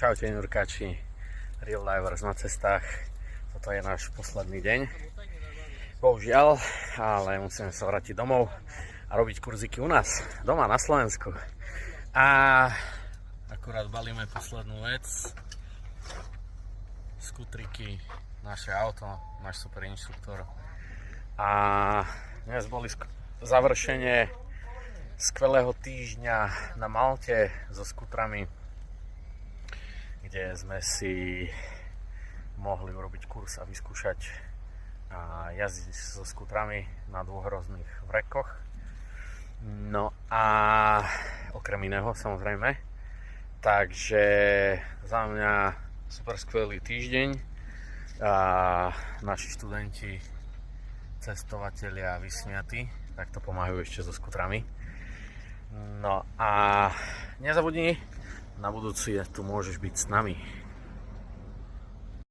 Čaute Jurkáči, Real Divers na cestách. Toto je náš posledný deň. Bohužiaľ, ale musíme sa vrátiť domov a robiť kurziky u nás, doma na Slovensku. A akurát balíme poslednú vec. Skutriky, naše auto, náš super inštruktor. A dnes boli završenie skvelého týždňa na Malte so skutrami, kde sme si mohli urobiť kurz a vyskúšať a jazdiť so skutrami na dvoch rôznych vrekoch. No a okrem iného samozrejme. Takže za mňa super skvelý týždeň a naši študenti, cestovatelia vysmiatí, tak to pomáhajú ešte so skutrami. No a nezabudni, na budúci tu môžeš byť s nami.